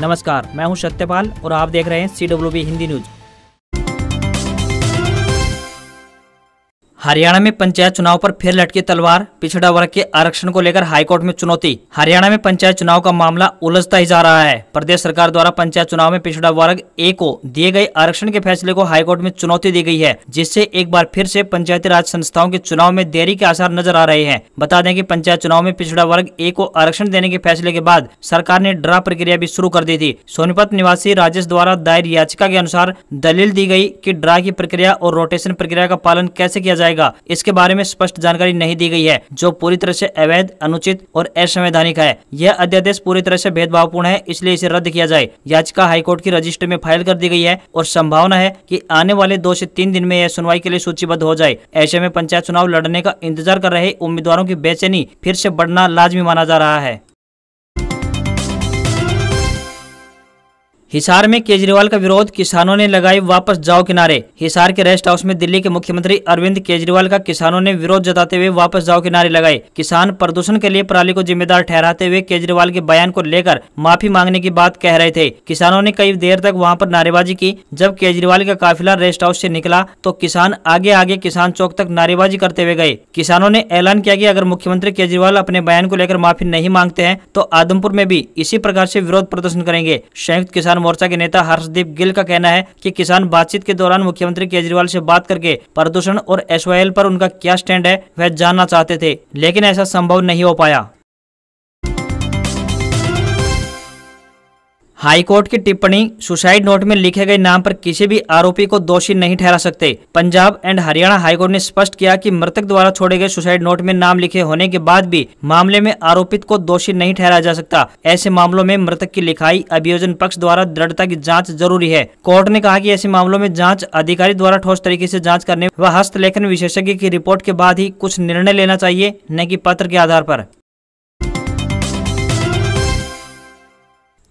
नमस्कार, मैं हूं सत्यपाल और आप देख रहे हैं CWB हिंदी न्यूज। हरियाणा में पंचायत चुनाव पर फिर लटकी तलवार, पिछड़ा वर्ग के आरक्षण को लेकर हाईकोर्ट में चुनौती। हरियाणा में पंचायत चुनाव का मामला उलझता ही जा रहा है। प्रदेश सरकार द्वारा पंचायत चुनाव में पिछड़ा वर्ग ए को दिए गए आरक्षण के फैसले को हाईकोर्ट में चुनौती दी गई है, जिससे एक बार फिर से पंचायती राज संस्थाओं के चुनाव में देरी के आसार नजर आ रहे हैं। बता दें कि पंचायत चुनाव में पिछड़ा वर्ग ए को आरक्षण देने के फैसले के बाद सरकार ने ड्रा प्रक्रिया भी शुरू कर दी थी। सोनीपत निवासी राजेश द्वारा दायर याचिका के अनुसार दलील दी गई कि ड्रा की प्रक्रिया और रोटेशन प्रक्रिया का पालन कैसे किया जाएगा, इसके बारे में स्पष्ट जानकारी नहीं दी गई है, जो पूरी तरह से अवैध, अनुचित और असंवैधानिक है। यह अध्यादेश पूरी तरह से भेदभावपूर्ण है, इसलिए इसे रद्द किया जाए। याचिका हाईकोर्ट की रजिस्टर में फाइल कर दी गई है और संभावना है कि आने वाले 2 से 3 दिन में यह सुनवाई के लिए सूचीबद्ध हो जाए। ऐसे में पंचायत चुनाव लड़ने का इंतजार कर रहे उम्मीदवारों की बेचैनी फिर से बढ़ना लाजमी माना जा रहा है। हिसार में केजरीवाल का विरोध, किसानों ने लगाई वापस जाओ के नारे। हिसार के रेस्ट हाउस में दिल्ली के मुख्यमंत्री अरविंद केजरीवाल का किसानों ने विरोध जताते हुए वापस जाओ के नारे लगाए। किसान प्रदूषण के लिए पराली को जिम्मेदार ठहराते हुए केजरीवाल के बयान को लेकर माफी मांगने की बात कह रहे थे। किसानों ने कई देर तक वहां पर नारेबाजी की। जब केजरीवाल का काफिला रेस्ट हाउस से निकला तो किसान आगे आगे किसान चौक तक नारेबाजी करते हुए गए। किसानों ने ऐलान किया कि अगर मुख्यमंत्री केजरीवाल अपने बयान को लेकर माफी नहीं मांगते हैं तो आदमपुर में भी इसी प्रकार से विरोध प्रदर्शन करेंगे। संयुक्त किसान मोर्चा के नेता हर्षदीप गिल का कहना है कि किसान बातचीत के दौरान मुख्यमंत्री केजरीवाल से बात करके प्रदूषण और SYL पर उनका क्या स्टैंड है वह जानना चाहते थे, लेकिन ऐसा संभव नहीं हो पाया। हाईकोर्ट की टिप्पणी, सुसाइड नोट में लिखे गए नाम पर किसी भी आरोपी को दोषी नहीं ठहरा सकते। पंजाब एंड हरियाणा हाईकोर्ट ने स्पष्ट किया कि मृतक द्वारा छोड़े गए सुसाइड नोट में नाम लिखे होने के बाद भी मामले में आरोपित को दोषी नहीं ठहराया जा सकता। ऐसे मामलों में मृतक की लिखाई अभियोजन पक्ष द्वारा दृढ़ता की जांच जरूरी है। कोर्ट ने कहा कि ऐसे मामलों में जांच अधिकारी द्वारा ठोस तरीके से जांच करने व हस्तलेखन विशेषज्ञ की रिपोर्ट के बाद ही कुछ निर्णय लेना चाहिए, न कि पत्र के आधार पर।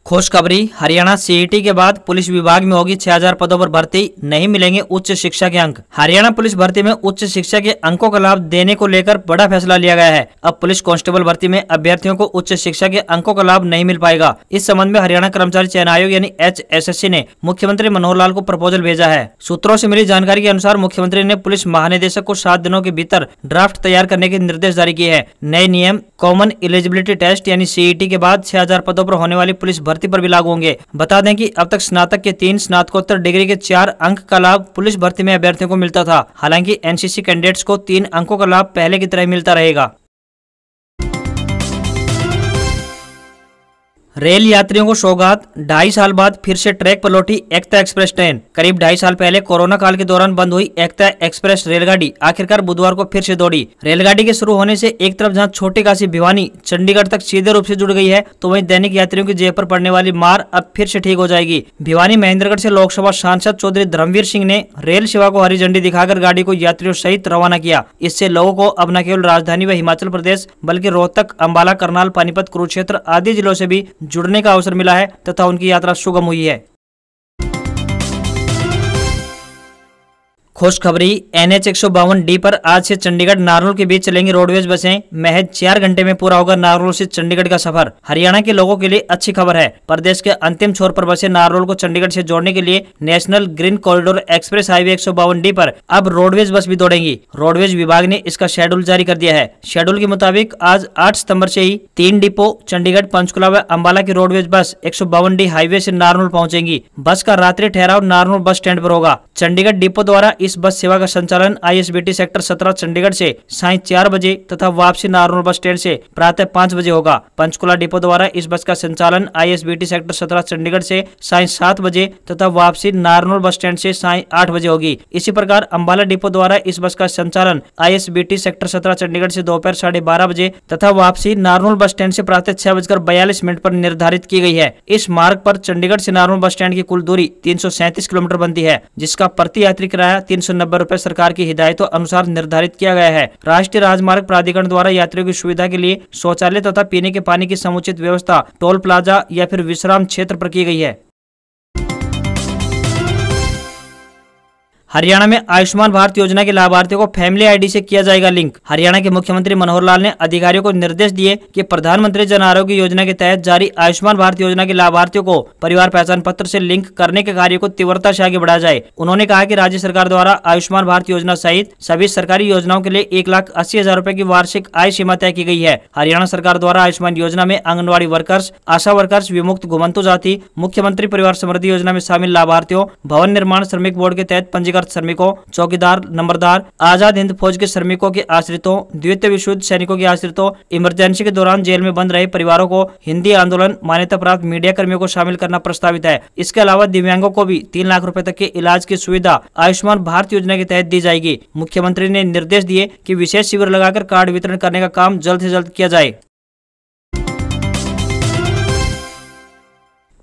खुशखबरी, हरियाणा CET के बाद पुलिस विभाग में होगी 6000 पदों पर भर्ती, नहीं मिलेंगे उच्च शिक्षा के अंक। हरियाणा पुलिस भर्ती में उच्च शिक्षा के अंकों का लाभ देने को लेकर बड़ा फैसला लिया गया है। अब पुलिस कांस्टेबल भर्ती में अभ्यर्थियों को उच्च शिक्षा के अंकों का लाभ नहीं मिल पाएगा। इस संबंध में हरियाणा कर्मचारी चयन आयोग यानी HSSC ने मुख्यमंत्री मनोहर लाल को प्रपोजल भेजा है। सूत्रों से मिली जानकारी के अनुसार मुख्यमंत्री ने पुलिस महानिदेशक को 7 दिनों के भीतर ड्राफ्ट तैयार करने के निर्देश जारी किए हैं। नए नियम कॉमन एलिजिबिलिटी टेस्ट यानी CET के बाद 6000 पदों पर होने वाली पुलिस भर्ती पर भी लागू होंगे। बता दें कि अब तक स्नातक के 3, स्नातकोत्तर डिग्री के 4 अंक का लाभ पुलिस भर्ती में अभ्यर्थियों को मिलता था। हालांकि NCC कैंडिडेट्स को 3 अंकों का लाभ पहले की तरह मिलता रहेगा। रेल यात्रियों को सौगात, 2.5 साल बाद फिर से ट्रैक पर लौटी एकता एक्सप्रेस ट्रेन। करीब 2.5 साल पहले कोरोना काल के दौरान बंद हुई एकता एक्सप्रेस रेलगाड़ी आखिरकार बुधवार को फिर से दौड़ी। रेलगाड़ी के शुरू होने से एक तरफ जहां छोटी काशी भिवानी चंडीगढ़ तक सीधे रूप से जुड़ गई है, तो वहीं दैनिक यात्रियों की जेब पर पड़ने वाली मार अब फिर से ठीक हो जाएगी। भिवानी महेंद्रगढ़ से लोकसभा सांसद चौधरी धर्मवीर सिंह ने रेल सेवा को हरी झंडी दिखाकर गाड़ी को यात्रियों सहित रवाना किया। इससे लोगों को अब न केवल राजधानी व हिमाचल प्रदेश बल्कि रोहतक, अंबाला, करनाल, पानीपत, कुरुक्षेत्र आदि जिलों से भी जुड़ने का अवसर मिला है तथा उनकी यात्रा सुगम हुई है। खुशखबरी, NH 152D पर आज से चंडीगढ़ नारनौल के बीच चलेंगी रोडवेज बसें। महज 4 घंटे में पूरा होगा नारनौल से चंडीगढ़ का सफर। हरियाणा के लोगों के लिए अच्छी खबर है। प्रदेश के अंतिम छोर पर बसे नारनौल को चंडीगढ़ से जोड़ने के लिए national green corridor express highway 152D पर अब रोडवेज बस भी दौड़ेंगी। रोडवेज विभाग ने इसका शेड्यूल जारी कर दिया है। शेड्यूल के मुताबिक आज 8 सितंबर से ही 3 डिपो चंडीगढ़, पंचकुला व अंबाला की रोडवेज बस 152D हाईवे से नारनौल पहुंचेंगी। बस का रात्रि ठहराव नारनौल बस स्टैंड पर होगा। चंडीगढ़ डिपो द्वारा इस बस सेवा का संचालन ISBT सेक्टर 17 चंडीगढ़ से सायं 4 बजे तथा वापसी नारनौल बस स्टैंड से प्रातः 5 बजे होगा। पंचकुला डिपो द्वारा इस बस का संचालन ISBT सेक्टर 17 चंडीगढ़ से सायं 7 बजे तथा वापसी नारनौल बस स्टैंड से सायं 8 बजे होगी। इसी प्रकार अंबाला डिपो द्वारा इस बस का संचालन ISBT सेक्टर 17 चंडीगढ़ से दोपहर 12:30 बजे तथा वापसी नारनौल बस स्टैंड से प्रातः 6:42 पर निर्धारित की गई है। इस मार्ग पर चंडीगढ़ से नारनौल बस स्टैंड की कुल दूरी 337 किलोमीटर बनती है, जिसका प्रति यात्री किराया 390 रुपए सरकार की हिदायतों अनुसार निर्धारित किया गया है। राष्ट्रीय राजमार्ग प्राधिकरण द्वारा यात्रियों की सुविधा के लिए शौचालय तथा पीने के पानी की समुचित व्यवस्था टोल प्लाजा या फिर विश्राम क्षेत्र पर की गई है। हरियाणा में आयुष्मान भारत योजना के लाभार्थियों को फैमिली आईडी से किया जाएगा लिंक। हरियाणा के मुख्यमंत्री मनोहर लाल ने अधिकारियों को निर्देश दिए कि प्रधानमंत्री जन आरोग्य योजना के तहत जारी आयुष्मान भारत योजना के लाभार्थियों को परिवार पहचान पत्र से लिंक करने के कार्य को तीव्रता से आगे बढ़ाया जाए। उन्होंने कहा कि राज्य सरकार द्वारा आयुष्मान भारत योजना सहित सभी सरकारी योजनाओं के लिए 1,80,000 रुपए की वार्षिक आय सीमा तय की गई है। हरियाणा सरकार द्वारा आयुष्मान योजना में आंगनबाड़ी वर्कर्स, आशा वर्कर्स, विमुक्त घुमंतु जाति, मुख्यमंत्री परिवार समृद्धि योजना में शामिल लाभार्थियों, भवन निर्माण श्रमिक बोर्ड के तहत पंजीकृत श्रमिकों, चौकीदार, नंबरदार, आजाद हिंद फौज के श्रमिकों के आश्रितों, द्वितीय विश्व युद्ध सैनिकों के आश्रितों, इमरजेंसी के दौरान जेल में बंद रहे परिवारों को, हिंदी आंदोलन, मान्यता प्राप्त मीडिया कर्मियों को शामिल करना प्रस्तावित है। इसके अलावा दिव्यांगों को भी 3 लाख रुपए तक के इलाज की सुविधा आयुष्मान भारत योजना के तहत दी जाएगी। मुख्यमंत्री ने निर्देश दिए कि विशेष शिविर लगाकर कार्ड वितरण करने का काम जल्द से जल्द किया जाए।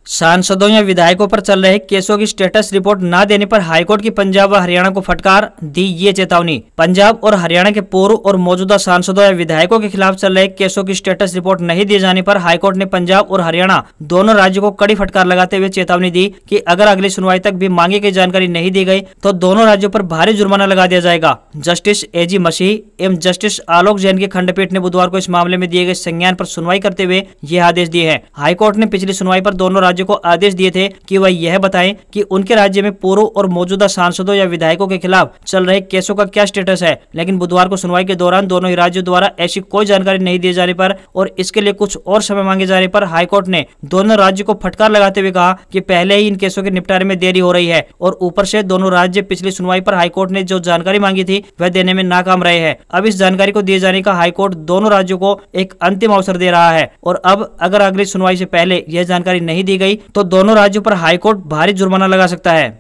सांसदों या विधायकों पर चल रहे केसों की स्टेटस रिपोर्ट न देने पर हाईकोर्ट की पंजाब व हरियाणा को फटकार, दी ये चेतावनी। पंजाब और हरियाणा के पूर्व और मौजूदा सांसदों या विधायकों के खिलाफ चल रहे केसों की स्टेटस रिपोर्ट नहीं दिए जाने पर हाईकोर्ट ने पंजाब और हरियाणा दोनों राज्यों को कड़ी फटकार लगाते हुए चेतावनी दी कि अगर अगली सुनवाई तक भी मांगी गई जानकारी नहीं दी गई तो दोनों राज्यों पर भारी जुर्माना लगा दिया जाएगा। जस्टिस एजी मसीह एवं जस्टिस आलोक जैन की खंडपीठ ने बुधवार को इस मामले में दिए गए संज्ञान पर सुनवाई करते हुए ये आदेश दिए हैं। हाईकोर्ट ने पिछली सुनवाई पर दोनों राज्यों को आदेश दिए थे कि वह यह बताएं कि उनके राज्य में पूर्व और मौजूदा सांसदों या विधायकों के खिलाफ चल रहे केसों का क्या स्टेटस है। लेकिन बुधवार को सुनवाई के दौरान दोनों ही राज्यों द्वारा ऐसी कोई जानकारी नहीं दिए जाने पर और इसके लिए कुछ और समय मांगे जाने पर हाईकोर्ट ने दोनों राज्यों को फटकार लगाते हुए कहा कि पहले ही इन केसों के निपटारे में देरी हो रही है और ऊपर से दोनों राज्य पिछली सुनवाई पर हाईकोर्ट ने जो जानकारी मांगी थी वह देने में नाकाम रहे हैं। अब इस जानकारी को दिए जाने का हाईकोर्ट दोनों राज्यों को एक अंतिम अवसर दे रहा है और अब अगर अगली सुनवाई से पहले यह जानकारी नहीं दी गई तो दोनों राज्यों पर हाईकोर्ट भारी जुर्माना लगा सकता है।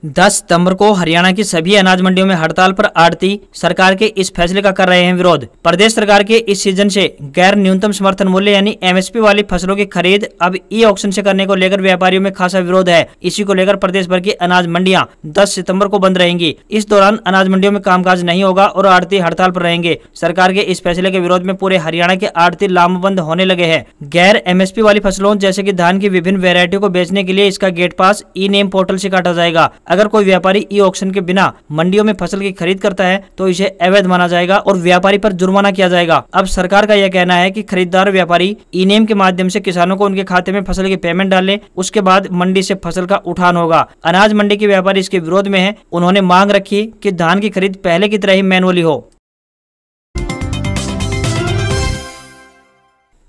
10 सितंबर को हरियाणा की सभी अनाज मंडियों में हड़ताल पर आढ़ती सरकार के इस फैसले का कर रहे हैं विरोध। प्रदेश सरकार के इस सीजन से गैर न्यूनतम समर्थन मूल्य यानी एमएसपी वाली फसलों की खरीद अब ई ऑक्शन से करने को लेकर व्यापारियों में खासा विरोध है। इसी को लेकर प्रदेश भर की अनाज मंडियां 10 सितंबर को बंद रहेंगी। इस दौरान अनाज मंडियों में कामकाज नहीं होगा और आढ़ती हड़ताल पर रहेंगे। सरकार के इस फैसले के विरोध में पूरे हरियाणा के आढ़ती लामबंद होने लगे हैं। गैर एमएसपी वाली फसलों जैसे की धान की विभिन्न वेरायटियों को बेचने के लिए इसका गेट पास ई नेम पोर्टल से काटा जाएगा। अगर कोई व्यापारी ई ऑक्शन के बिना मंडियों में फसल की खरीद करता है तो इसे अवैध माना जाएगा और व्यापारी पर जुर्माना किया जाएगा। अब सरकार का यह कहना है कि खरीदार व्यापारी ई नेम के माध्यम से किसानों को उनके खाते में फसल की पेमेंट डाले, उसके बाद मंडी से फसल का उठान होगा। अनाज मंडी के व्यापारी इसके विरोध में है। उन्होंने मांग रखी कि धान की खरीद पहले की तरह ही मैनुअली हो।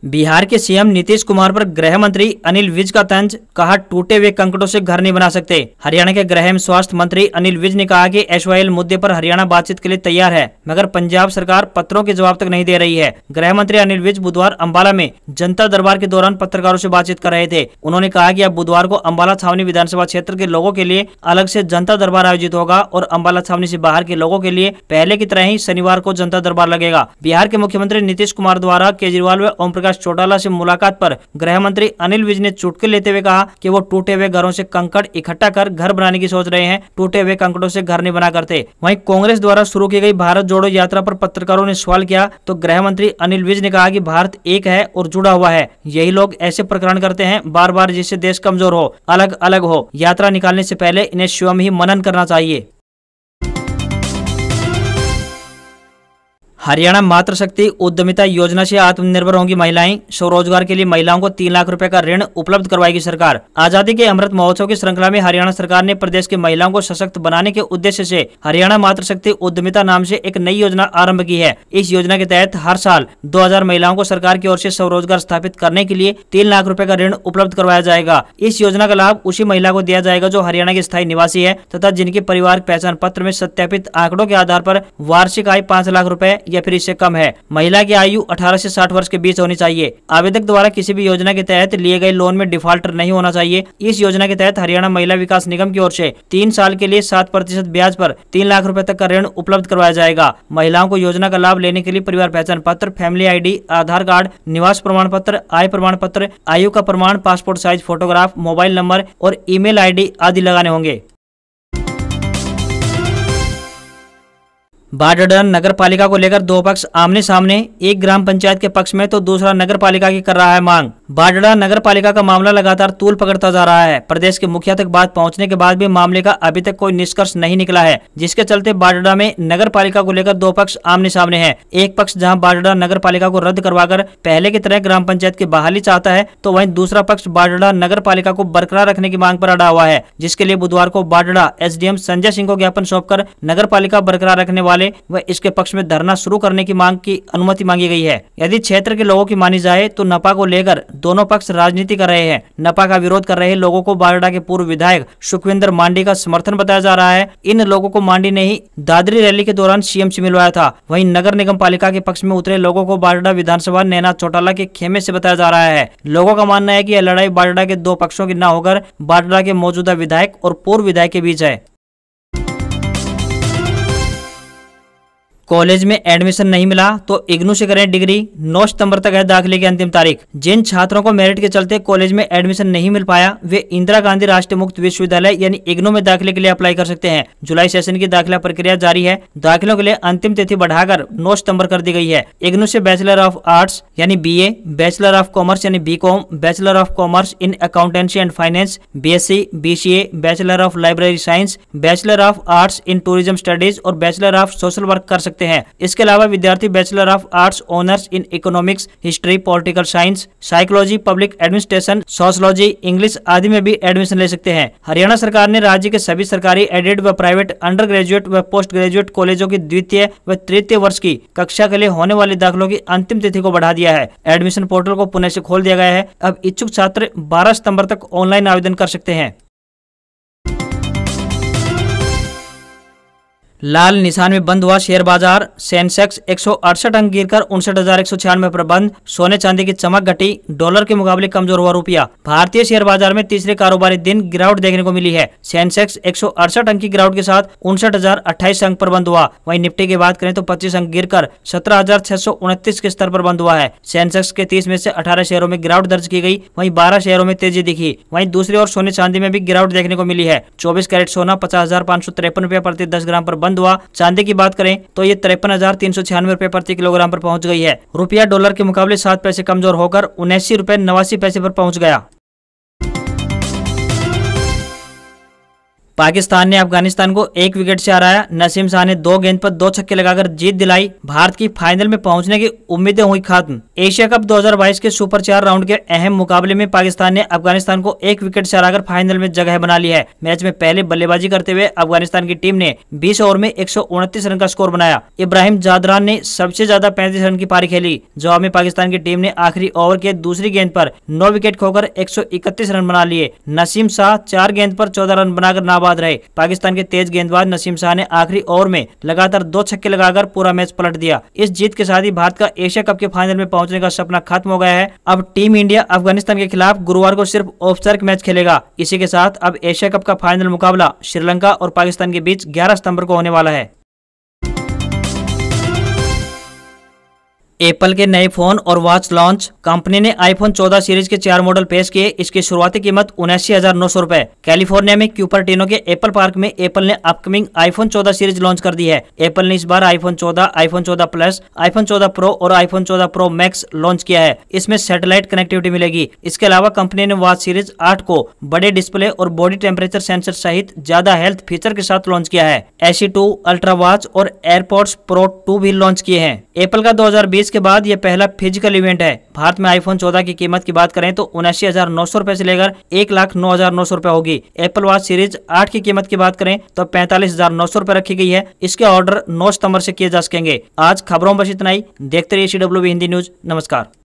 बिहार के सीएम नीतीश कुमार पर गृह मंत्री अनिल विज का तंज, कहा टूटे हुए कंकड़ों से घर नहीं बना सकते। हरियाणा के गृह एवं स्वास्थ्य मंत्री अनिल विज ने कहा कि एसवाईएल मुद्दे पर हरियाणा बातचीत के लिए तैयार है मगर पंजाब सरकार पत्रों के जवाब तक नहीं दे रही है। गृह मंत्री अनिल विज बुधवार अंबाला में जनता दरबार के दौरान पत्रकारों से बातचीत कर रहे थे। उन्होंने कहा कि अब बुधवार को अंबाला छावनी विधानसभा क्षेत्र के लोगों के लिए अलग से जनता दरबार आयोजित होगा और अंबाला छावनी से बाहर के लोगों के लिए पहले की तरह ही शनिवार को जनता दरबार लगेगा। बिहार के मुख्यमंत्री नीतीश कुमार द्वारा केजरीवाल व ओम प्रकाश चौटाला से मुलाकात पर गृह मंत्री अनिल विज ने चुटकी लेते हुए कहा कि वो टूटे हुए घरों से कंकड़ इकट्ठा कर घर बनाने की सोच रहे हैं, टूटे हुए कंकड़ों से घर नहीं बना करते। वहीं कांग्रेस द्वारा शुरू की गई भारत जोड़ो यात्रा पर पत्रकारों ने सवाल किया तो गृह मंत्री अनिल विज ने कहा कि भारत एक है और जुड़ा हुआ है। यही लोग ऐसे प्रकरण करते हैं बार बार जिससे देश कमजोर हो, अलग अलग हो। यात्रा निकालने से पहले इन्हें स्वयं ही मनन करना चाहिए। हरियाणा मातृशक्ति उद्यमिता योजना से आत्मनिर्भर होंगी महिलाएं। स्वरोजगार के लिए महिलाओं को 3 लाख रुपए का ऋण उपलब्ध करवाएगी सरकार। आजादी के अमृत महोत्सव की श्रृंखला में हरियाणा सरकार ने प्रदेश की महिलाओं को सशक्त बनाने के उद्देश्य से हरियाणा मातृशक्ति उद्यमिता नाम से एक नई योजना आरंभ की है। इस योजना के तहत हर साल 2000 महिलाओं को सरकार की ओर से स्वरोजगार स्थापित करने के लिए 3 लाख रुपए का ऋण उपलब्ध करवाया जाएगा। इस योजना का लाभ उसी महिला को दिया जाएगा जो हरियाणा की स्थायी निवासी है तथा जिनके परिवार पहचान पत्र में सत्यापित आंकड़ों के आधार पर वार्षिक आय 5 लाख रुपए या फिर इससे कम है। महिला की आयु 18 से 60 वर्ष के बीच होनी चाहिए। आवेदक द्वारा किसी भी योजना के तहत लिए गए लोन में डिफॉल्टर नहीं होना चाहिए। इस योजना के तहत हरियाणा महिला विकास निगम की ओर से 3 साल के लिए 7% ब्याज पर 3 लाख रुपए तक का ऋण उपलब्ध करवाया जाएगा। महिलाओं को योजना का लाभ लेने के लिए परिवार पहचान पत्र, फैमिली आईडी, आधार कार्ड, निवास प्रमाण पत्र, आय प्रमाण पत्र, आयु का प्रमाण, passport size photograph, mobile number और ईमेल आईडी आदि लगाने होंगे। बाडडन नगर पालिका को लेकर दो पक्ष आमने सामने, एक ग्राम पंचायत के पक्ष में तो दूसरा नगर पालिका की कर रहा है मांग। बाजड़ा नगर पालिका का मामला लगातार तूल पकड़ता जा रहा है। प्रदेश के मुखिया तक बात पहुंचने के बाद भी मामले का अभी तक कोई निष्कर्ष नहीं निकला है, जिसके चलते बाजड़ा में नगर पालिका को लेकर दो पक्ष आमने सामने हैं। एक पक्ष जहां बाजड़ा नगर पालिका को रद्द करवाकर पहले की तरह ग्राम पंचायत की बहाली चाहता है, तो वहीं दूसरा पक्ष बाजड़ा नगर पालिका को बरकरार रखने की मांग पर अड़ा हुआ है, जिसके लिए बुधवार को बाजड़ा एसडीएम संजय सिंह को ज्ञापन सौंपकर नगर पालिका बरकरार रखने वाले व इसके पक्ष में धरना शुरू करने की मांग की अनुमति मांगी गई है। यदि क्षेत्र के लोगों की मानी जाए तो नपा को लेकर दोनों पक्ष राजनीति कर रहे हैं। नपा का विरोध कर रहे लोगों को बाजड़ा के पूर्व विधायक सुखविंदर मांडी का समर्थन बताया जा रहा है। इन लोगों को मांडी ने ही दादरी रैली के दौरान सीएम से मिलवाया था। वहीं नगर निगम पालिका के पक्ष में उतरे लोगों को बाजड़ा विधानसभा नैना चौटाला के खेमे से बताया जा रहा है। लोगों का मानना है कि यह लड़ाई बाजड़ा के दो पक्षों की न होकर बाजड़ा के मौजूदा विधायक और पूर्व विधायक के बीच है। कॉलेज में एडमिशन नहीं मिला तो इग्नू से करें डिग्री। 9 सितंबर तक है दाखिले की अंतिम तारीख। जिन छात्रों को मेरिट के चलते कॉलेज में एडमिशन नहीं मिल पाया, वे इंदिरा गांधी राष्ट्रीय मुक्त विश्वविद्यालय यानी इग्नू में दाखिले के लिए अप्लाई कर सकते हैं। जुलाई सेशन की दाखिला प्रक्रिया जारी है। दाखिलों के लिए अंतिम तिथि बढ़ाकर 9 सितंबर कर दी गई है। इग्नू से बैचलर ऑफ आर्ट्स यानी BA, बैचलर ऑफ कॉमर्स यानी BCom, bachelor of commerce in accountancy and finance BSc, BCA, bachelor of library science, bachelor of arts in tourism studies और बैचलर ऑफ सोशल वर्क कर सकते हैं। इसके अलावा विद्यार्थी bachelor of arts honours in economics, history, political science, psychology, public administration, sociology, English आदि में भी एडमिशन ले सकते हैं। हरियाणा सरकार ने राज्य के सभी सरकारी एडेड व प्राइवेट अंडर ग्रेजुएट व पोस्ट ग्रेजुएट कॉलेजों की द्वितीय व तृतीय वर्ष की कक्षा के लिए होने वाले दाखिलों की अंतिम तिथि को बढ़ा दिया है। एडमिशन पोर्टल को पुनः से खोल दिया गया है। अब इच्छुक छात्र 12 सितंबर तक ऑनलाइन आवेदन कर सकते हैं। लाल निशान में बंद हुआ शेयर बाजार। सेंसेक्स 168 अंक गिरकर 59,196 पर बंद। सोने चांदी की चमक घटी। डॉलर के मुकाबले कमजोर हुआ रुपया। भारतीय शेयर बाजार में तीसरे कारोबारी दिन गिरावट देखने को मिली है। सेंसेक्स 168 अंक की गिरावट के साथ 59,028 अंक पर बंद हुआ। वहीं निफ्टी की बात करें तो 25 अंक गिरकर 17,629 के स्तर पर बंद हुआ है। सेंसेक्स के 30 में से 18 शेयरों में गिरावट दर्ज की गई, वहीं 12 शेयरों में तेजी दिखी। वहीं दूसरी ओर सोने चांदी में भी गिरावट देखने को मिली है। 24 कैरेट सोना 50,553 रुपये प्रति 10 ग्राम पर हुआ। चांदी की बात करें तो ये 53,396 रुपए प्रति किलोग्राम पर पहुंच गई है। रुपया डॉलर के मुकाबले 7 पैसे कमजोर होकर 79 रुपए 89 पैसे पर पहुंच गया। पाकिस्तान ने अफगानिस्तान को 1 विकेट से हराया। नसीम शाह ने 2 गेंद पर 2 छक्के लगाकर जीत दिलाई। भारत की फाइनल में पहुंचने की उम्मीदें हुई खत्म। एशिया कप 2022 के सुपर 4 राउंड के अहम मुकाबले में पाकिस्तान ने अफगानिस्तान को 1 विकेट से हराकर फाइनल में जगह बना ली है। मैच में पहले बल्लेबाजी करते हुए अफगानिस्तान की टीम ने 20 ओवर में 129 रन का स्कोर बनाया। इब्राहिम जादरान ने सबसे ज्यादा 35 रन की पारी खेली। जवाब में पाकिस्तान की टीम ने आखिरी ओवर के दूसरी गेंद पर 9 विकेट खोकर 131 रन बना लिए। नसीम शाह 4 गेंद पर 14 रन बनाकर नाबाद रहे। पाकिस्तान के तेज गेंदबाज नसीम शाह ने आखिरी ओवर में लगातार 2 छक्के लगाकर पूरा मैच पलट दिया। इस जीत के साथ ही भारत का एशिया कप के फाइनल में पहुंचने का सपना खत्म हो गया है। अब टीम इंडिया अफगानिस्तान के खिलाफ गुरुवार को सिर्फ औपचारिक मैच खेलेगा। इसी के साथ अब एशिया कप का फाइनल मुकाबला श्रीलंका और पाकिस्तान के बीच 11 सितंबर को होने वाला है। एप्पल के नए फोन और वॉच लॉन्च। कंपनी ने आईफोन 14 सीरीज के 4 मॉडल पेश किए। इसकी शुरुआती कीमत 79,900 रुपए। कैलिफोर्निया में क्यूपर्टिनो के एप्पल पार्क में एप्पल ने अपकमिंग आईफोन 14 सीरीज लॉन्च कर दी है। एप्पल ने इस बार iPhone 14, iPhone 14 Plus, iPhone 14 Pro और आईफोन 14 प्रो मैक्स लॉन्च किया है। इसमें सैटेलाइट कनेक्टिविटी मिलेगी। इसके अलावा कंपनी ने वॉच सीरीज 8 को बड़े डिस्प्ले और बॉडी टेम्परेचर सेंसर सहित ज्यादा हेल्थ फीचर के साथ लॉन्च किया है। SE2 अल्ट्रा वॉच और एयरपॉड्स प्रो 2 भी लॉन्च किए हैं। एप्पल का 2020 के बाद यह पहला फिजिकल इवेंट है। भारत में आईफोन 14 की कीमत की बात करें तो 79,900 रुपए से लेकर 1,09,900 रुपए होगी। एप्पल वॉच सीरीज 8 की कीमत की बात करें तो 45,900 रुपए रखी गई है। इसके ऑर्डर 9 सितंबर से किए जा सकेंगे। आज खबरों में बस इतना ही। देखते रहिए CWB हिंदी न्यूज। नमस्कार।